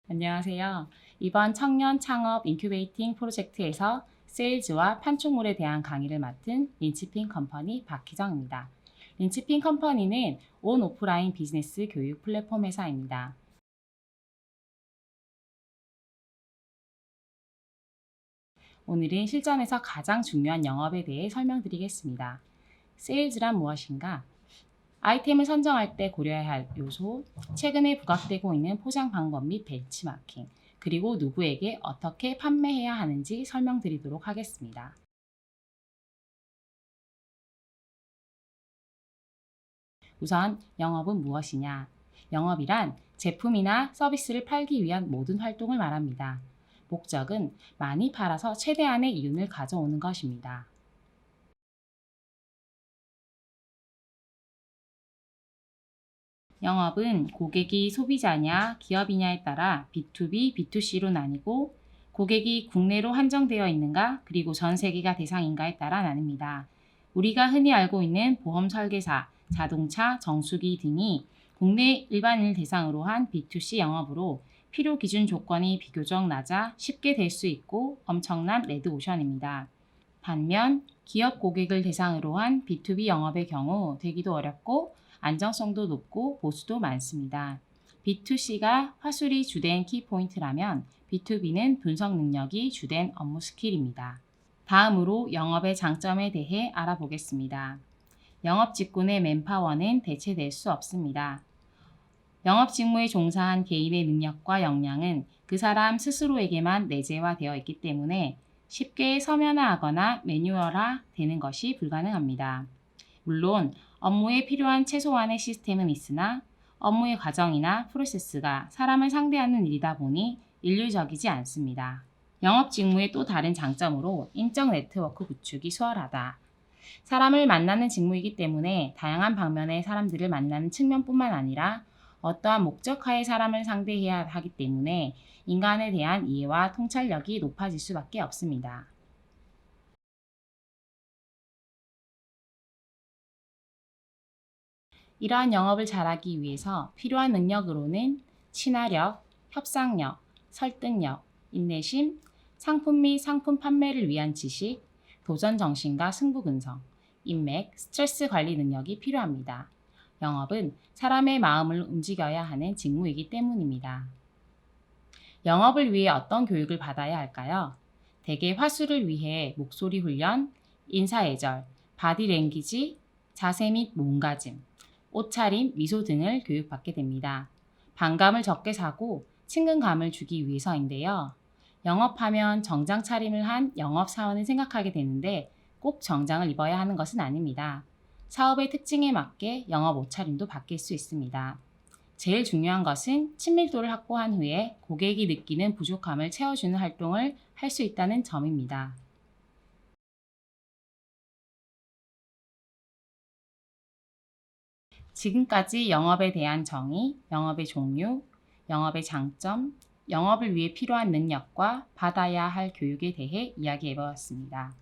안녕하세요. 이번 청년 창업 인큐베이팅 프로젝트에서 세일즈와 판촉물에 대한 강의를 맡은 린치핀 컴퍼니 박희정입니다. 린치핀 컴퍼니는 온 오프라인 비즈니스 교육 플랫폼 회사입니다. 오늘은 실전에서 가장 중요한 영업에 대해 설명드리겠습니다. 세일즈란 무엇인가? 아이템을 선정할 때 고려해야 할 요소, 최근에 부각되고 있는 포장 방법 및 벤치마킹, 그리고 누구에게 어떻게 판매해야 하는지 설명드리도록 하겠습니다. 우선 영업은 무엇이냐? 영업이란 제품이나 서비스를 팔기 위한 모든 활동을 말합니다. 목적은 많이 팔아서 최대한의 이윤을 가져오는 것입니다. 영업은 고객이 소비자냐 기업이냐에 따라 B2B, B2C로 나뉘고 고객이 국내로 한정되어 있는가 그리고 전 세계가 대상인가에 따라 나뉩니다. 우리가 흔히 알고 있는 보험 설계사, 자동차, 정수기 등이 국내 일반인을 대상으로 한 B2C 영업으로 필요 기준 조건이 비교적 낮아 쉽게 될 수 있고 엄청난 레드오션입니다. 반면 기업 고객을 대상으로 한 B2B 영업의 경우 되기도 어렵고 안정성도 높고 보수도 많습니다. B2C가 화술이 주된 키포인트라면 B2B는 분석 능력이 주된 업무 스킬입니다. 다음으로 영업의 장점에 대해 알아보겠습니다. 영업 직군의 맨파워는 대체될 수 없습니다. 영업 직무에 종사한 개인의 능력과 역량은 그 사람 스스로에게만 내재화되어 있기 때문에 쉽게 서면화하거나 매뉴얼화 되는 것이 불가능합니다. 물론 업무에 필요한 최소한의 시스템은 있으나 업무의 과정이나 프로세스가 사람을 상대하는 일이다 보니 인류적이지 않습니다. 영업 직무의 또 다른 장점으로 인적 네트워크 구축이 수월하다. 사람을 만나는 직무이기 때문에 다양한 방면의 사람들을 만나는 측면뿐만 아니라 어떠한 목적하에 사람을 상대해야 하기 때문에 인간에 대한 이해와 통찰력이 높아질 수밖에 없습니다. 이러한 영업을 잘하기 위해서 필요한 능력으로는 친화력, 협상력, 설득력, 인내심, 상품 및 상품 판매를 위한 지식, 도전 정신과 승부 근성, 인맥, 스트레스 관리 능력이 필요합니다. 영업은 사람의 마음을 움직여야 하는 직무이기 때문입니다. 영업을 위해 어떤 교육을 받아야 할까요? 대개 화술을 위해 목소리 훈련, 인사애절, 바디랭귀지, 자세 및 몸가짐, 옷차림, 미소 등을 교육받게 됩니다. 반감을 적게 사고 친근감을 주기 위해서인데요. 영업하면 정장 차림을 한 영업사원을 생각하게 되는데 꼭 정장을 입어야 하는 것은 아닙니다. 사업의 특징에 맞게 영업 옷차림도 바뀔 수 있습니다. 제일 중요한 것은 친밀도를 확보한 후에 고객이 느끼는 부족함을 채워주는 활동을 할 수 있다는 점입니다. 지금까지 영업에 대한 정의, 영업의 종류, 영업의 장점, 영업을 위해 필요한 능력과 받아야 할 교육에 대해 이야기해 보았습니다.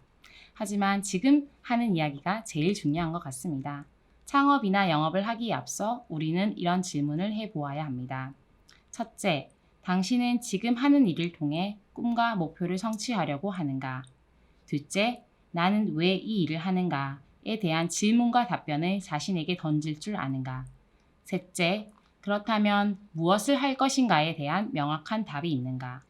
하지만 지금 하는 이야기가 제일 중요한 것 같습니다. 창업이나 영업을 하기에 앞서 우리는 이런 질문을 해보아야 합니다. 첫째, 당신은 지금 하는 일을 통해 꿈과 목표를 성취하려고 하는가? 둘째, 나는 왜 이 일을 하는가에 대한 질문과 답변을 자신에게 던질 줄 아는가? 셋째, 그렇다면 무엇을 할 것인가에 대한 명확한 답이 있는가?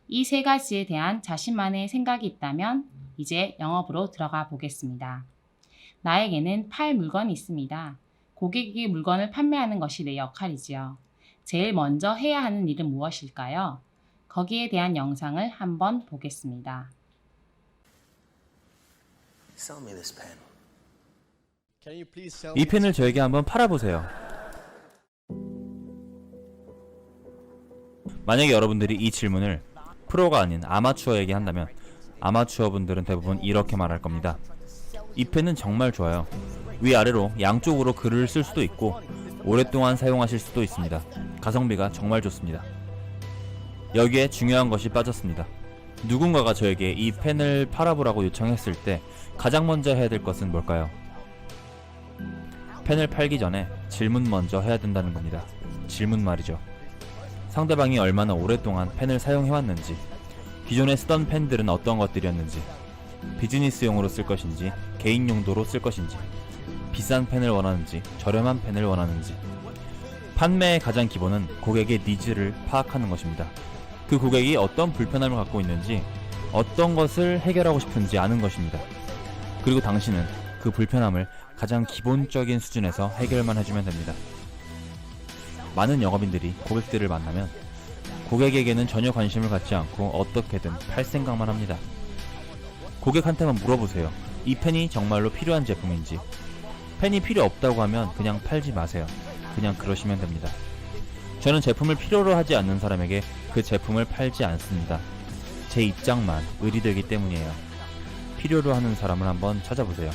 이 세 가지에 대한 자신만의 생각이 있다면 이제 영업으로 들어가 보겠습니다. 나에게는 팔 물건이 있습니다. 고객에게 물건을 판매하는 것이 내 역할이지요. 제일 먼저 해야 하는 일은 무엇일까요? 거기에 대한 영상을 한번 보겠습니다. Sell me this pen. 이 펜을 저에게 한번 팔아보세요. 만약에 여러분들이 이 질문을 프로가 아닌 아마추어에게 한다면 아마추어 분들은 대부분 이렇게 말할 겁니다. 이 펜은 정말 좋아요. 위아래로 양쪽으로 글을 쓸 수도 있고 오랫동안 사용하실 수도 있습니다. 가성비가 정말 좋습니다. 여기에 중요한 것이 빠졌습니다. 누군가가 저에게 이 펜을 팔아보라고 요청했을 때 가장 먼저 해야 될 것은 뭘까요? 펜을 팔기 전에 질문 먼저 해야 된다는 겁니다. 질문 말이죠. 상대방이 얼마나 오랫동안 펜을 사용해왔는지, 기존에 쓰던 펜들은 어떤 것들이었는지, 비즈니스용으로 쓸 것인지, 개인 용도로 쓸 것인지, 비싼 펜을 원하는지, 저렴한 펜을 원하는지. 판매의 가장 기본은 고객의 니즈를 파악하는 것입니다. 그 고객이 어떤 불편함을 갖고 있는지, 어떤 것을 해결하고 싶은지 아는 것입니다. 그리고 당신은 그 불편함을 가장 기본적인 수준에서 해결만 해주면 됩니다. 많은 영업인들이 고객들을 만나면 고객에게는 전혀 관심을 갖지 않고 어떻게든 팔 생각만 합니다. 고객한테만 물어보세요. 이 펜이 정말로 필요한 제품인지. 펜이 필요 없다고 하면 그냥 팔지 마세요. 그냥 그러시면 됩니다. 저는 제품을 필요로 하지 않는 사람에게 그 제품을 팔지 않습니다. 제 입장만 의리되기 때문이에요. 필요로 하는 사람을 한번 찾아보세요.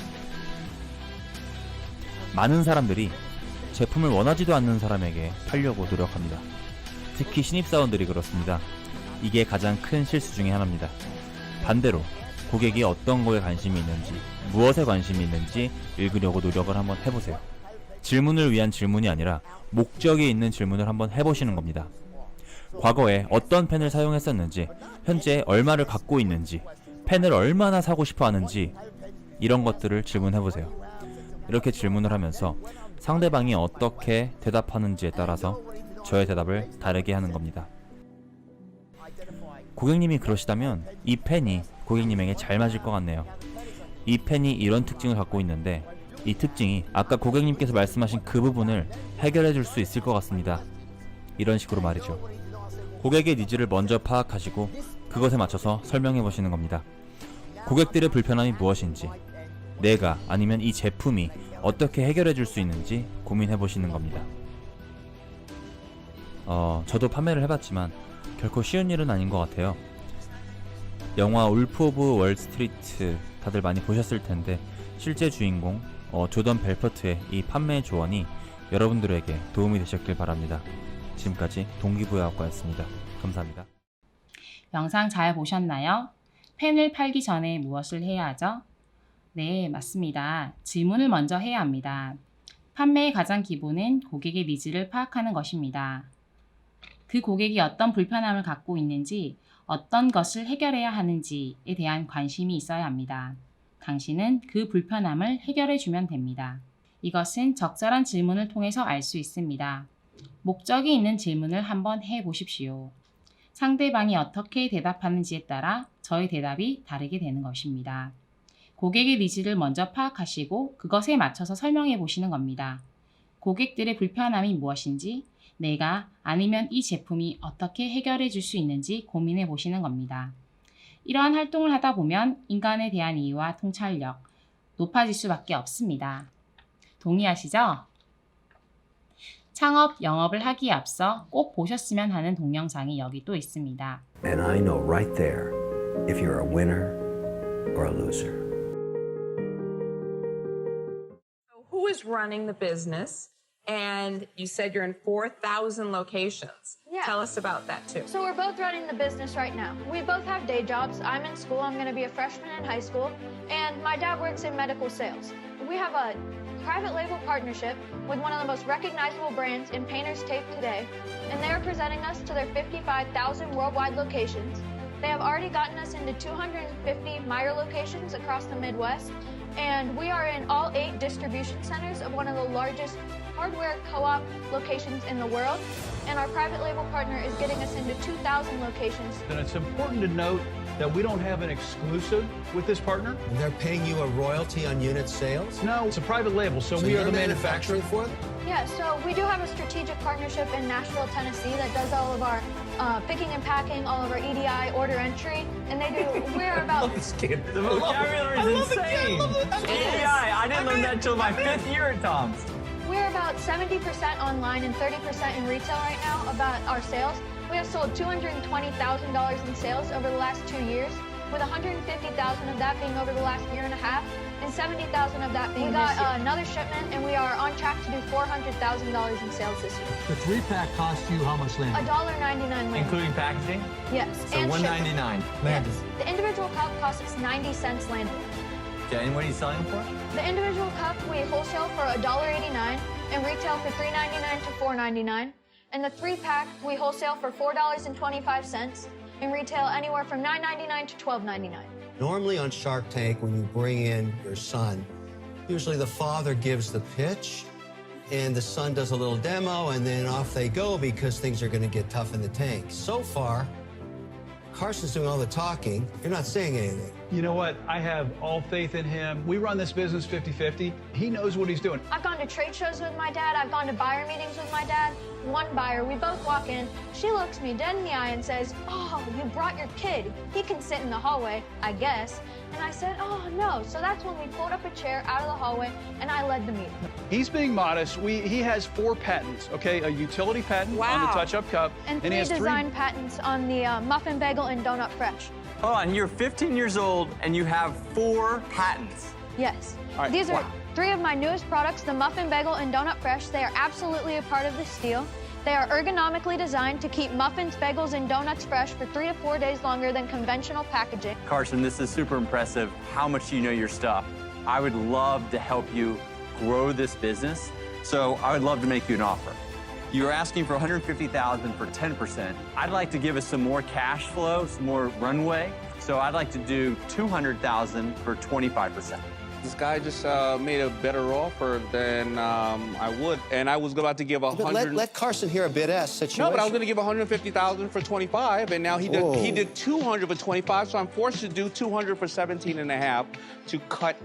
많은 사람들이 제품을 원하지도 않는 사람에게 팔려고 노력합니다. 특히 신입사원들이 그렇습니다. 이게 가장 큰 실수 중에 하나입니다. 반대로 고객이 어떤 거에 관심이 있는지, 무엇에 관심이 있는지 읽으려고 노력을 한번 해보세요. 질문을 위한 질문이 아니라 목적이 있는 질문을 한번 해보시는 겁니다. 과거에 어떤 펜을 사용했었는지, 현재 얼마를 갖고 있는지, 펜을 얼마나 사고 싶어 하는지, 이런 것들을 질문해보세요. 이렇게 질문을 하면서 상대방이 어떻게 대답하는지에 따라서 저의 대답을 다르게 하는 겁니다. 고객님이 그러시다면 이 펜이 고객님에게 잘 맞을 것 같네요. 이 펜이 이런 특징을 갖고 있는데 이 특징이 아까 고객님께서 말씀하신 그 부분을 해결해 줄 수 있을 것 같습니다. 이런 식으로 말이죠. 고객의 니즈를 먼저 파악하시고 그것에 맞춰서 설명해 보시는 겁니다. 고객들의 불편함이 무엇인지, 내가 아니면 이 제품이 어떻게 해결해 줄 수 있는지 고민해 보시는 겁니다. 저도 판매를 해봤지만 결코 쉬운 일은 아닌 것 같아요. 영화 울프 오브 월스트리트 다들 많이 보셨을 텐데 실제 주인공 조던 벨퍼트의 이 판매 조언이 여러분들에게 도움이 되셨길 바랍니다. 지금까지 동기부여학과였습니다. 감사합니다. 영상 잘 보셨나요? 펜을 팔기 전에 무엇을 해야 하죠? 네, 맞습니다. 질문을 먼저 해야 합니다. 판매의 가장 기본은 고객의 니즈를 파악하는 것입니다. 그 고객이 어떤 불편함을 갖고 있는지, 어떤 것을 해결해야 하는지에 대한 관심이 있어야 합니다. 당신은 그 불편함을 해결해 주면 됩니다. 이것은 적절한 질문을 통해서 알 수 있습니다. 목적이 있는 질문을 한번 해 보십시오. 상대방이 어떻게 대답하는지에 따라 저의 대답이 다르게 되는 것입니다. 고객의 니즈를 먼저 파악하시고 그것에 맞춰서 설명해 보시는 겁니다. 고객들의 불편함이 무엇인지, 내가 아니면 이 제품이 어떻게 해결해 줄 수 있는지 고민해 보시는 겁니다. 이러한 활동을 하다 보면 인간에 대한 이해와 통찰력 높아질 수밖에 없습니다. 동의하시죠? 창업, 영업을 하기에 앞서 꼭 보셨으면 하는 동영상이 여기 또 있습니다. And I know right there if you're a winner or a loser. Who is running the business? And you said you're in 4,000 locations. Yeah. Tell us about that too. So we're both running the business right now. We both have day jobs. I'm in school. I'm going to be a freshman in high school. And my dad works in medical sales. We have a private label partnership with one of the most recognizable brands in painter's tape today. And they're presenting us to their 55,000 worldwide locations. They have already gotten us into 250 Meijer locations across the Midwest. And we are in all 8 distribution centers of one of the largest hardware co-op locations in the world. And our private label partner is getting us into 2,000 locations. And it's important to note that we don't have an exclusive with this partner. And they're paying you a royalty on unit sales? No, it's a private label, so we you're are the manufacturer. manufacturing for them? Yeah, so we do have a strategic partnership in Nashville, Tennessee that does all of our picking and packing, all of our EDI, order entry, and they do, we're about... The vocabulary is insane. ADI, I didn't learn that until my 5th year at Tom's. We're about 70% online and 30% in retail right now about our sales. We have sold $220,000 in sales over the last 2 years, with $150,000 of that being over the last year and a half, and $70,000 of that being this year. We got another shipment, and we are on track to do $400,000 in sales this year. The 3-pack costs you how much land? $1.99 land. Including packaging? Yes. So and $1.99. shipping. Land. Yes. The individual cup costs us 90 cents landed. Okay, and what are you selling for? The individual cup we wholesale for $1.89 and retail for $3.99 to $4.99. And the 3-pack we wholesale for $4.25 and retail anywhere from $9.99 to $12.99. Normally on Shark Tank, when you bring in your son, usually the father gives the pitch and the son does a little demo and then off they go because things are going to get tough in the tank. So far, Carson's doing all the talking. You're not saying anything. You know what? I have all faith in him. We run this business 50-50. He knows what he's doing. I've gone to trade shows with my dad. I've gone to buyer meetings with my dad. One buyer, we both walk in. She looks me dead in the eye and says, "Oh, you brought your kid. He can sit in the hallway, I guess." And I said, "Oh, no." So that's when we pulled up a chair out of the hallway and I led the meeting. He's being modest. He has 4 patents, okay? A utility patent on the Wow. touch-up cup. And he 3 has design patents on the muffin bagel and donut fresh. Hold on, you're 15 years old and you have 4 patents. Yes. All right, These are wow. 3 of my newest products, the muffin bagel and donut fresh. They are absolutely a part of this deal. They are ergonomically designed to keep muffins, bagels, and donuts fresh for 3 to 4 days longer than conventional packaging. Carson, this is super impressive how much you know your stuff. I would love to help you grow this business, so I would love to make you an offer. You're asking for $150,000 for 10%. I'd like to give us some more cash flow, some more runway, so I'd like to do $200,000 for 25%. This guy just made a better offer than I would, and I was about to give But 100. let Carson hear a bid-ask situation. No, but I was going to give 150,000 for 25, and now he did 200 for 25, so I'm forced to do 200 for 17 and a half to cut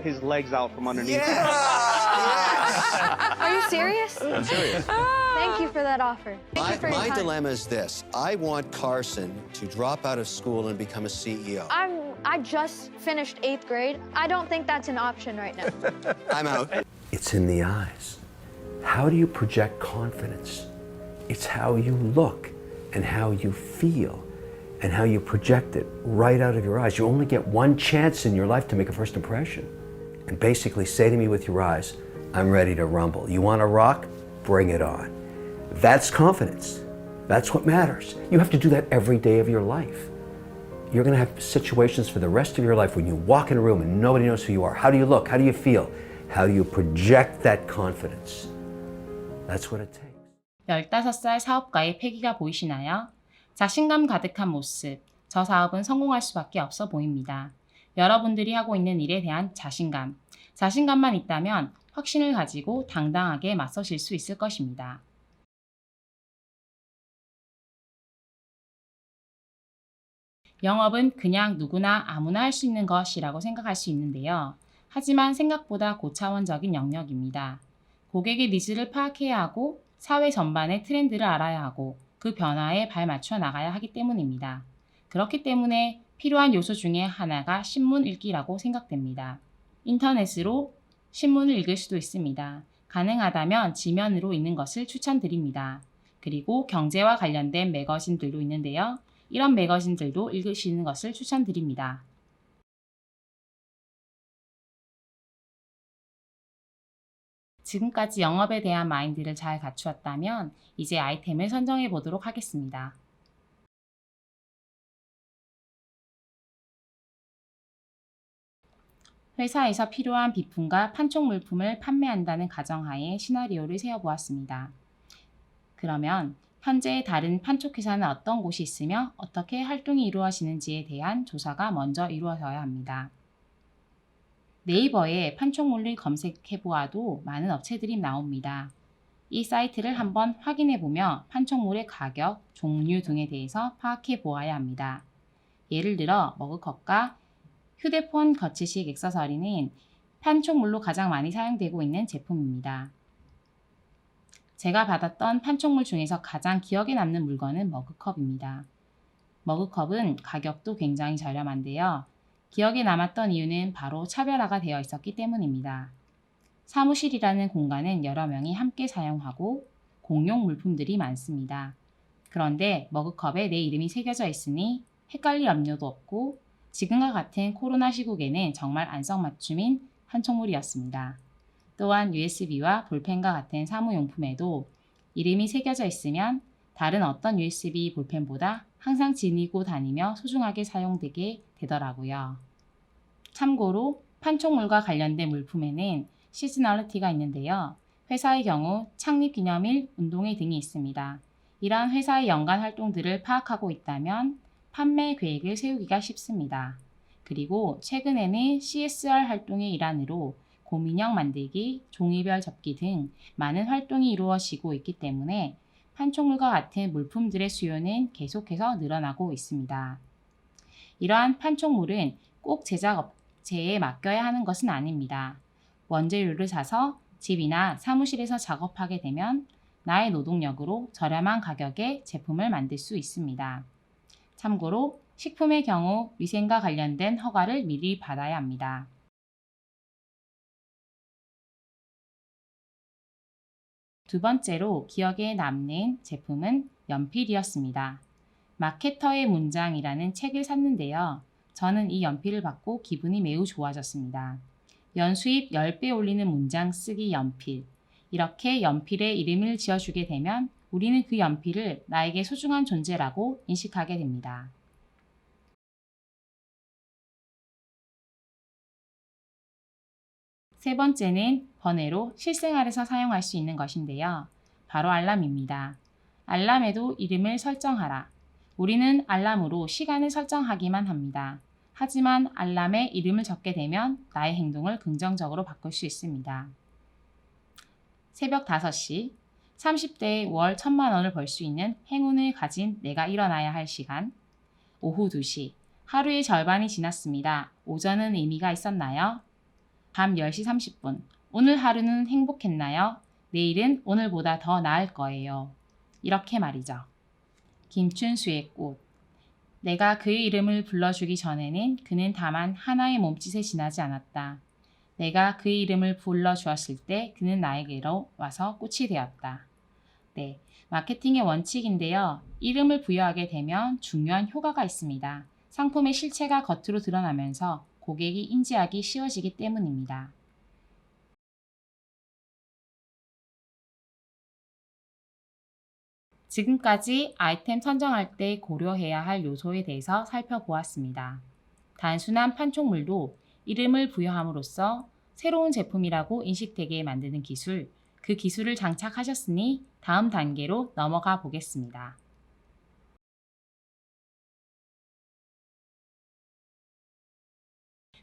his legs out from underneath. Are you serious? I'm serious. Thank you for that offer. Thank you for your My time. dilemma is this. I want Carson to drop out of school and become a CEO. I just finished 8th grade. I don't think that's an option right now. I'm out. It's in the eyes. How do you project confidence? It's how you look and how you feel and how you project it right out of your eyes. You only get one chance in your life to make a first impression. And basically say to me with your eyes, "I'm ready to rumble. You want to rock? Bring it on." That's confidence. That's what matters. You have to do that every day of your life. You're going to have situations for the rest of your life when you walk in a room and nobody knows who you are. How do you look? How do you feel? How do you project that confidence? That's what it takes. 15살 사업가의 패기가 보이시나요? 자신감 가득한 모습. 저 사업은 성공할 수밖에 없어 보입니다. 여러분들이 하고 있는 일에 대한 자신감. 자신감만 있다면 확신을 가지고 당당하게 맞서실 수 있을 것입니다. 영업은 그냥 누구나 아무나 할 수 있는 것이라고 생각할 수 있는데요. 하지만 생각보다 고차원적인 영역입니다. 고객의 니즈를 파악해야 하고 사회 전반의 트렌드를 알아야 하고 그 변화에 발맞춰 나가야 하기 때문입니다. 그렇기 때문에 필요한 요소 중에 하나가 신문 읽기라고 생각됩니다. 인터넷으로 신문을 읽을 수도 있습니다. 가능하다면 지면으로 읽는 것을 추천드립니다. 그리고 경제와 관련된 매거진들도 있는데요. 이런 매거진들도 읽으시는 것을 추천드립니다. 지금까지 영업에 대한 마인드를 잘 갖추었다면 이제 아이템을 선정해 보도록 하겠습니다. 회사에서 필요한 비품과 판촉 물품을 판매한다는 가정하에 시나리오를 세워보았습니다. 그러면 현재 다른 판촉회사는 어떤 곳이 있으며 어떻게 활동이 이루어지는지에 대한 조사가 먼저 이루어져야 합니다. 네이버에 판촉물을 검색해보아도 많은 업체들이 나옵니다. 이 사이트를 한번 확인해보며 판촉물의 가격, 종류 등에 대해서 파악해보아야 합니다. 예를 들어 머그컵과 휴대폰 거치식 액세서리는 판촉물로 가장 많이 사용되고 있는 제품입니다. 제가 받았던 판촉물 중에서 가장 기억에 남는 물건은 머그컵입니다. 머그컵은 가격도 굉장히 저렴한데요. 기억에 남았던 이유는 바로 차별화가 되어 있었기 때문입니다. 사무실이라는 공간은 여러 명이 함께 사용하고 공용 물품들이 많습니다. 그런데 머그컵에 내 이름이 새겨져 있으니 헷갈릴 염려도 없고 지금과 같은 코로나 시국에는 정말 안성맞춤인 판촉물이었습니다. 또한 USB와 볼펜과 같은 사무용품에도 이름이 새겨져 있으면 다른 어떤 USB 볼펜보다 항상 지니고 다니며 소중하게 사용되게 되더라고요. 참고로 판촉물과 관련된 물품에는 시즈널리티가 있는데요. 회사의 경우 창립기념일, 운동회 등이 있습니다. 이러한 회사의 연간 활동들을 파악하고 있다면 판매 계획을 세우기가 쉽습니다. 그리고 최근에는 CSR 활동의 일환으로 곰인형 만들기, 종이별 접기 등 많은 활동이 이루어지고 있기 때문에 판촉물과 같은 물품들의 수요는 계속해서 늘어나고 있습니다. 이러한 판촉물은 꼭 제작업체에 맡겨야 하는 것은 아닙니다. 원재료를 사서 집이나 사무실에서 작업하게 되면 나의 노동력으로 저렴한 가격에 제품을 만들 수 있습니다. 참고로 식품의 경우 위생과 관련된 허가를 미리 받아야 합니다. 두 번째로 기억에 남는 제품은 연필이었습니다. 마케터의 문장이라는 책을 샀는데요. 저는 이 연필을 받고 기분이 매우 좋아졌습니다. 연수입 10배 올리는 문장 쓰기 연필. 이렇게 연필에 이름을 지어주게 되면 우리는 그 연필을 나에게 소중한 존재라고 인식하게 됩니다. 세 번째는 번외로 실생활에서 사용할 수 있는 것인데요. 바로 알람입니다. 알람에도 이름을 설정하라. 우리는 알람으로 시간을 설정하기만 합니다. 하지만 알람에 이름을 적게 되면 나의 행동을 긍정적으로 바꿀 수 있습니다. 새벽 5시, 30대에 월 1,000만 원을 벌 수 있는 행운을 가진 내가 일어나야 할 시간. 오후 2시, 하루의 절반이 지났습니다. 오전은 의미가 있었나요? 밤 10시 30분, 오늘 하루는 행복했나요? 내일은 오늘보다 더 나을 거예요. 이렇게 말이죠. 김춘수의 꽃. 내가 그의 이름을 불러주기 전에는 그는 다만 하나의 몸짓에 지나지 않았다. 내가 그의 이름을 불러주었을 때 그는 나에게로 와서 꽃이 되었다. 네, 마케팅의 원칙인데요. 이름을 부여하게 되면 중요한 효과가 있습니다. 상품의 실체가 겉으로 드러나면서 고객이 인지하기 쉬워지기 때문입니다. 지금까지 아이템 선정할 때 고려해야 할 요소에 대해서 살펴보았습니다. 단순한 판촉물도 이름을 부여함으로써 새로운 제품이라고 인식되게 만드는 기술, 그 기술을 장착하셨으니 다음 단계로 넘어가 보겠습니다.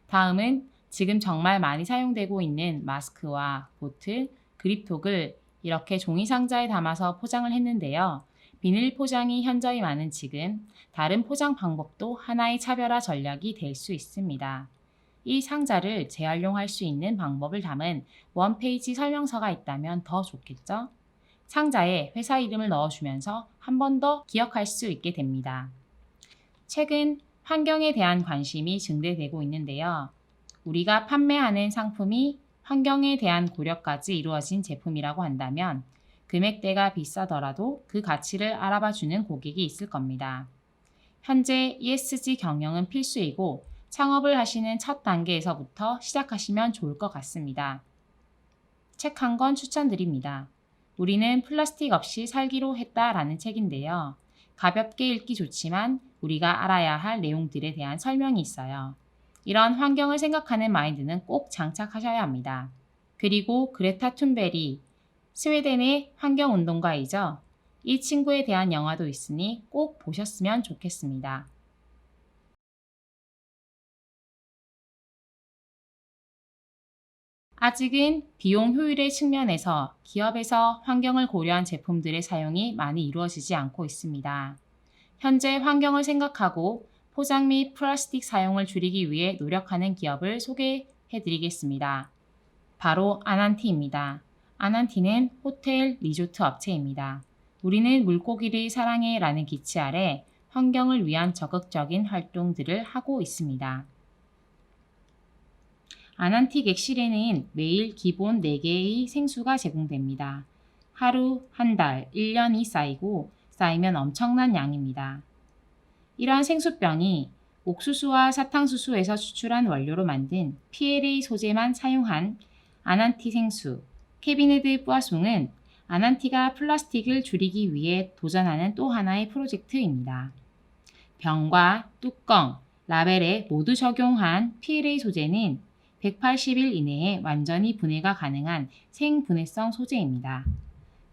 다음은 지금 정말 많이 사용되고 있는 마스크와 보틀, 그립톡을 이렇게 종이 상자에 담아서 포장을 했는데요. 비닐 포장이 현저히 많은 지금 다른 포장 방법도 하나의 차별화 전략이 될 수 있습니다. 이 상자를 재활용할 수 있는 방법을 담은 원페이지 설명서가 있다면 더 좋겠죠? 상자에 회사 이름을 넣어주면서 한 번 더 기억할 수 있게 됩니다. 최근 환경에 대한 관심이 증대되고 있는데요. 우리가 판매하는 상품이 환경에 대한 고려까지 이루어진 제품이라고 한다면 금액대가 비싸더라도 그 가치를 알아봐주는 고객이 있을 겁니다. 현재 ESG 경영은 필수이고 창업을 하시는 첫 단계에서부터 시작하시면 좋을 것 같습니다. 책 한 권 추천드립니다. 우리는 플라스틱 없이 살기로 했다라는 책인데요. 가볍게 읽기 좋지만 우리가 알아야 할 내용들에 대한 설명이 있어요. 이런 환경을 생각하는 마인드는 꼭 장착하셔야 합니다. 그리고 그레타 툰베리, 스웨덴의 환경운동가이죠. 이 친구에 대한 영화도 있으니 꼭 보셨으면 좋겠습니다. 아직은 비용 효율의 측면에서 기업에서 환경을 고려한 제품들의 사용이 많이 이루어지지 않고 있습니다. 현재 환경을 생각하고 포장 및 플라스틱 사용을 줄이기 위해 노력하는 기업을 소개해드리겠습니다. 바로 아난티입니다. 아난티는 호텔 리조트 업체입니다. 우리는 물고기를 사랑해 라는 기치 아래 환경을 위한 적극적인 활동들을 하고 있습니다. 아난티 객실에는 매일 기본 4개의 생수가 제공됩니다. 하루, 한 달, 1년이 쌓이면 엄청난 양입니다. 이러한 생수병이 옥수수와 사탕수수에서 추출한 원료로 만든 PLA 소재만 사용한 아난티 생수, 캐비네드 뿌아송은 아난티가 플라스틱을 줄이기 위해 도전하는 또 하나의 프로젝트입니다. 병과 뚜껑, 라벨에 모두 적용한 PLA 소재는 180일 이내에 완전히 분해가 가능한 생분해성 소재입니다.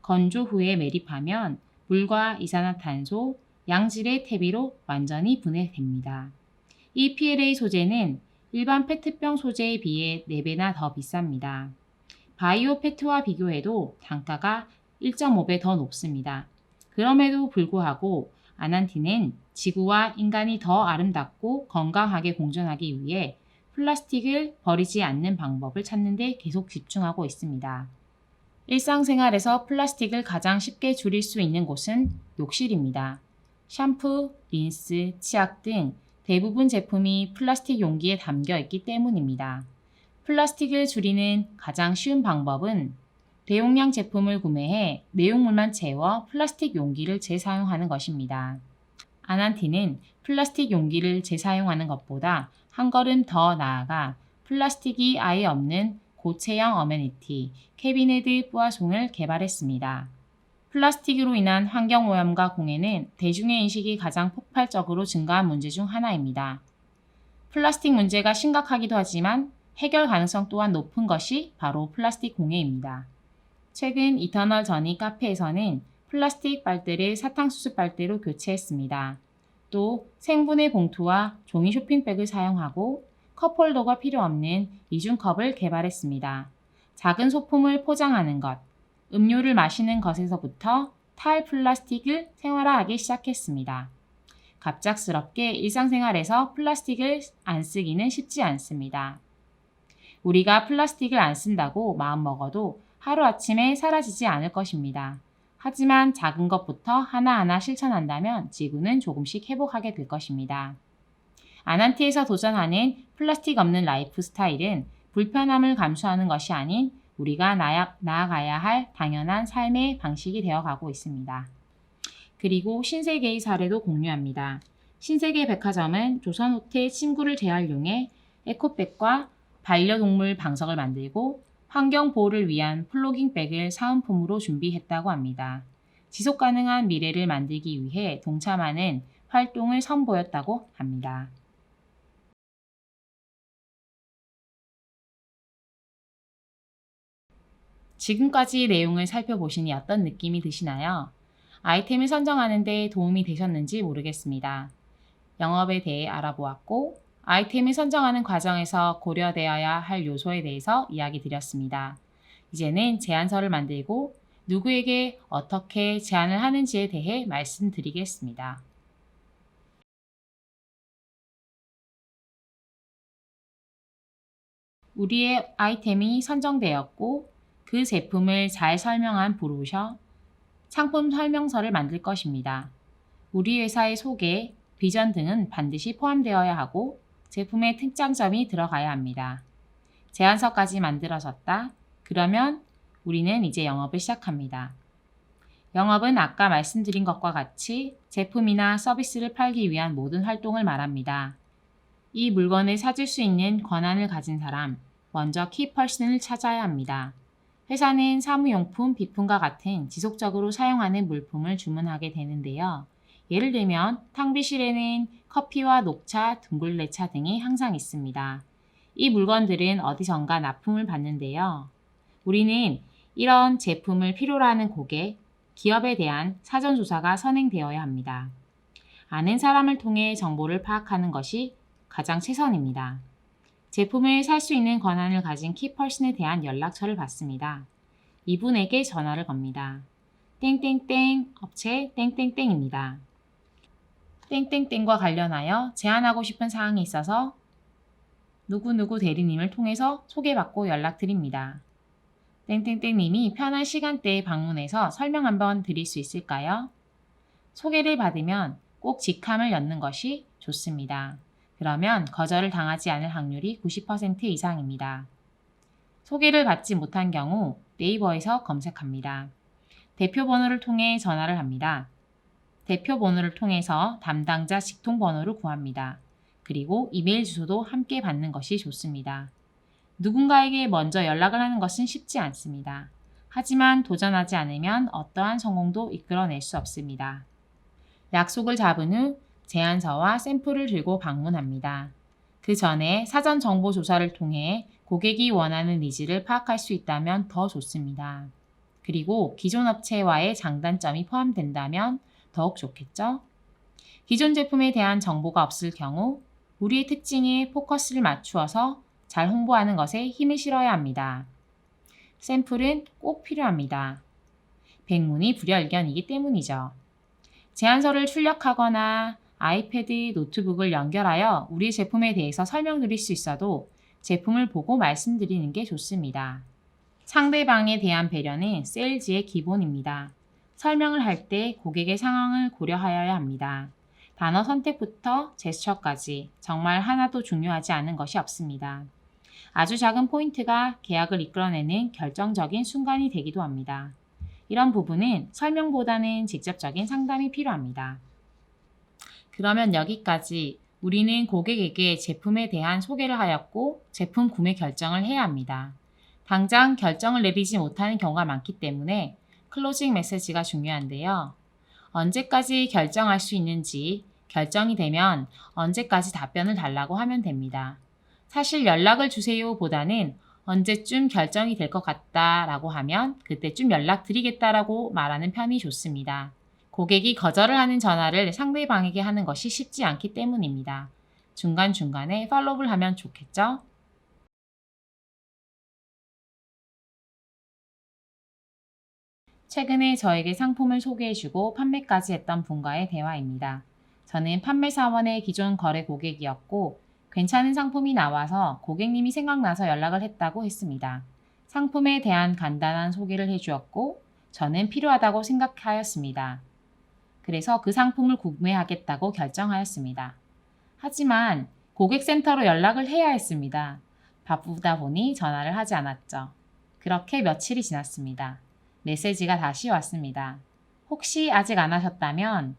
건조 후에 매립하면 물과 이산화탄소, 양질의 퇴비로 완전히 분해됩니다. 이 PLA 소재는 일반 페트병 소재에 비해 4배나 더 비쌉니다. 바이오 페트와 비교해도 단가가 1.5배 더 높습니다. 그럼에도 불구하고 아난티는 지구와 인간이 더 아름답고 건강하게 공존하기 위해 플라스틱을 버리지 않는 방법을 찾는 데 계속 집중하고 있습니다. 일상생활에서 플라스틱을 가장 쉽게 줄일 수 있는 곳은 욕실입니다. 샴푸, 린스, 치약 등 대부분 제품이 플라스틱 용기에 담겨 있기 때문입니다. 플라스틱을 줄이는 가장 쉬운 방법은 대용량 제품을 구매해 내용물만 채워 플라스틱 용기를 재사용하는 것입니다. 아난티는 플라스틱 용기를 재사용하는 것보다 한 걸음 더 나아가 플라스틱이 아예 없는 고체형 어메니티, 캐비네드 뿌아송을 개발했습니다. 플라스틱으로 인한 환경오염과 공해는 대중의 인식이 가장 폭발적으로 증가한 문제 중 하나입니다. 플라스틱 문제가 심각하기도 하지만 해결 가능성 또한 높은 것이 바로 플라스틱 공해입니다. 최근 이터널 전이 카페에서는 플라스틱 빨대를 사탕수수 빨대로 교체했습니다. 또 생분해 봉투와 종이 쇼핑백을 사용하고 컵홀더가 필요 없는 이중컵을 개발했습니다. 작은 소품을 포장하는 것, 음료를 마시는 것에서부터 탈플라스틱을 생활화하기 시작했습니다. 갑작스럽게 일상생활에서 플라스틱을 안 쓰기는 쉽지 않습니다. 우리가 플라스틱을 안 쓴다고 마음먹어도 하루아침에 사라지지 않을 것입니다. 하지만 작은 것부터 하나하나 실천한다면 지구는 조금씩 회복하게 될 것입니다. 아난티에서 도전하는 플라스틱 없는 라이프 스타일은 불편함을 감수하는 것이 아닌 우리가 나아가야 할 당연한 삶의 방식이 되어가고 있습니다. 그리고 신세계의 사례도 공유합니다. 신세계 백화점은 조선호텔 침구를 재활용해 에코백과 반려동물 방석을 만들고 환경보호를 위한 플로깅백을 사은품으로 준비했다고 합니다. 지속가능한 미래를 만들기 위해 동참하는 활동을 선보였다고 합니다. 지금까지 내용을 살펴보시니 어떤 느낌이 드시나요? 아이템을 선정하는 데 도움이 되셨는지 모르겠습니다. 영업에 대해 알아보았고 아이템을 선정하는 과정에서 고려되어야 할 요소에 대해서 이야기 드렸습니다. 이제는 제안서를 만들고 누구에게 어떻게 제안을 하는지에 대해 말씀드리겠습니다. 우리의 아이템이 선정되었고 그 제품을 잘 설명한 브로셔, 상품 설명서를 만들 것입니다. 우리 회사의 소개, 비전 등은 반드시 포함되어야 하고 제품의 특장점이 들어가야 합니다. 제안서까지 만들어졌다. 그러면 우리는 이제 영업을 시작합니다. 영업은 아까 말씀드린 것과 같이 제품이나 서비스를 팔기 위한 모든 활동을 말합니다. 이 물건을 사줄 수 있는 권한을 가진 사람, 먼저 키퍼슨을 찾아야 합니다. 회사는 사무용품, 비품과 같은 지속적으로 사용하는 물품을 주문하게 되는데요. 예를 들면 탕비실에는 커피와 녹차, 둥글레차 등이 항상 있습니다. 이 물건들은 어디선가 납품을 받는데요. 우리는 이런 제품을 필요로 하는 고객, 기업에 대한 사전조사가 선행되어야 합니다. 아는 사람을 통해 정보를 파악하는 것이 가장 최선입니다. 제품을 살 수 있는 권한을 가진 키퍼슨에 대한 연락처를 받습니다. 이분에게 전화를 겁니다. 땡땡땡 업체 땡땡땡입니다. 땡땡땡과 관련하여 제안하고 싶은 사항이 있어서 누구누구 대리님을 통해서 소개받고 연락드립니다. 땡땡땡님이 편한 시간대에 방문해서 설명 한번 드릴 수 있을까요? 소개를 받으면 꼭 직함을 넣는 것이 좋습니다. 그러면 거절을 당하지 않을 확률이 90% 이상입니다. 소개를 받지 못한 경우 네이버에서 검색합니다. 대표 번호를 통해 전화를 합니다. 대표 번호를 통해서 담당자 직통 번호를 구합니다. 그리고 이메일 주소도 함께 받는 것이 좋습니다. 누군가에게 먼저 연락을 하는 것은 쉽지 않습니다. 하지만 도전하지 않으면 어떠한 성공도 이끌어낼 수 없습니다. 약속을 잡은 후 제안서와 샘플을 들고 방문합니다. 그 전에 사전 정보 조사를 통해 고객이 원하는 니즈를 파악할 수 있다면 더 좋습니다. 그리고 기존 업체와의 장단점이 포함된다면 더욱 좋겠죠? 기존 제품에 대한 정보가 없을 경우 우리의 특징에 포커스를 맞추어서 잘 홍보하는 것에 힘을 실어야 합니다. 샘플은 꼭 필요합니다. 백문이 불여일견이기 때문이죠. 제안서를 출력하거나 아이패드, 노트북을 연결하여 우리 제품에 대해서 설명드릴 수 있어도 제품을 보고 말씀드리는 게 좋습니다. 상대방에 대한 배려는 세일즈의 기본입니다. 설명을 할 때 고객의 상황을 고려하여야 합니다. 단어 선택부터 제스처까지 정말 하나도 중요하지 않은 것이 없습니다. 아주 작은 포인트가 계약을 이끌어내는 결정적인 순간이 되기도 합니다. 이런 부분은 설명보다는 직접적인 상담이 필요합니다. 그러면 여기까지 우리는 고객에게 제품에 대한 소개를 하였고 제품 구매 결정을 해야 합니다. 당장 결정을 내리지 못하는 경우가 많기 때문에 클로징 메시지가 중요한데요. 언제까지 결정할 수 있는지, 결정이 되면 언제까지 답변을 달라고 하면 됩니다. 사실 연락을 주세요 보다는 언제쯤 결정이 될 것 같다 라고 하면 그때쯤 연락드리겠다라고 말하는 편이 좋습니다. 고객이 거절을 하는 전화를 상대방에게 하는 것이 쉽지 않기 때문입니다. 중간중간에 팔로우를 하면 좋겠죠? 최근에 저에게 상품을 소개해주고 판매까지 했던 분과의 대화입니다. 저는 판매사원의 기존 거래 고객이었고 괜찮은 상품이 나와서 고객님이 생각나서 연락을 했다고 했습니다. 상품에 대한 간단한 소개를 해주었고 저는 필요하다고 생각하였습니다. 그래서 그 상품을 구매하겠다고 결정하였습니다. 하지만 고객센터로 연락을 해야 했습니다. 바쁘다 보니 전화를 하지 않았죠. 그렇게 며칠이 지났습니다. 메시지가 다시 왔습니다. 혹시 아직 안 하셨다면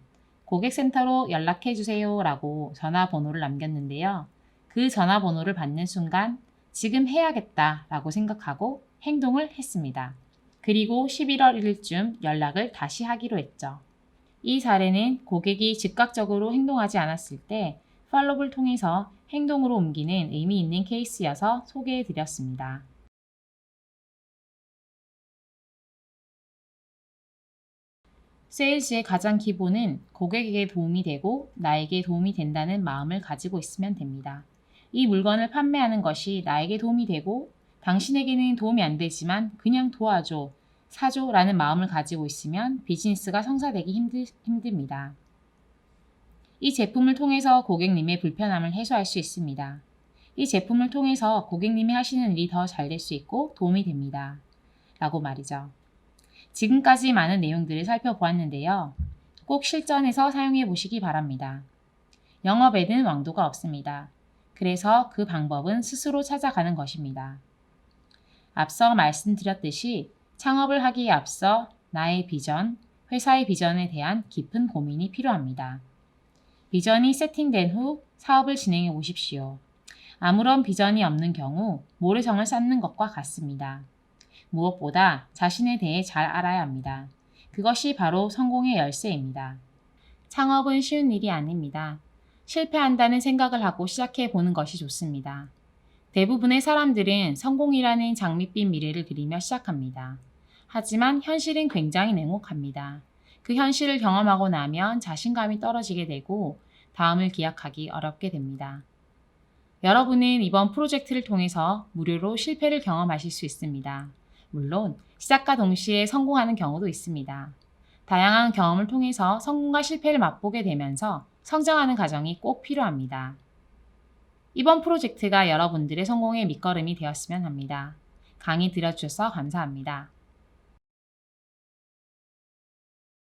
고객센터로 연락해주세요 라고 전화번호를 남겼는데요. 그 전화번호를 받는 순간 지금 해야겠다 라고 생각하고 행동을 했습니다. 그리고 11월 1일쯤 연락을 다시 하기로 했죠. 이 사례는 고객이 즉각적으로 행동하지 않았을 때 팔로우를 통해서 행동으로 옮기는 의미 있는 케이스여서 소개해드렸습니다. 세일즈의 가장 기본은 고객에게 도움이 되고 나에게 도움이 된다는 마음을 가지고 있으면 됩니다. 이 물건을 판매하는 것이 나에게 도움이 되고 당신에게는 도움이 안 되지만 그냥 도와줘, 사줘 라는 마음을 가지고 있으면 비즈니스가 성사되기 힘듭니다. 이 제품을 통해서 고객님의 불편함을 해소할 수 있습니다. 이 제품을 통해서 고객님이 하시는 일이 더 잘 될 수 있고 도움이 됩니다. 라고 말이죠. 지금까지 많은 내용들을 살펴보았는데요. 꼭 실전에서 사용해 보시기 바랍니다. 영업에는 왕도가 없습니다. 그래서 그 방법은 스스로 찾아가는 것입니다. 앞서 말씀드렸듯이 창업을 하기에 앞서 나의 비전, 회사의 비전에 대한 깊은 고민이 필요합니다. 비전이 세팅된 후 사업을 진행해 보십시오. 아무런 비전이 없는 경우 모래성을 쌓는 것과 같습니다. 무엇보다 자신에 대해 잘 알아야 합니다. 그것이 바로 성공의 열쇠입니다. 창업은 쉬운 일이 아닙니다. 실패한다는 생각을 하고 시작해 보는 것이 좋습니다. 대부분의 사람들은 성공이라는 장밋빛 미래를 그리며 시작합니다. 하지만 현실은 굉장히 냉혹합니다. 그 현실을 경험하고 나면 자신감이 떨어지게 되고 다음을 기약하기 어렵게 됩니다. 여러분은 이번 프로젝트를 통해서 무료로 실패를 경험하실 수 있습니다. 물론 시작과 동시에 성공하는 경우도 있습니다. 다양한 경험을 통해서 성공과 실패를 맛보게 되면서 성장하는 과정이 꼭 필요합니다. 이번 프로젝트가 여러분들의 성공의 밑거름이 되었으면 합니다. 강의 들어주셔서 감사합니다.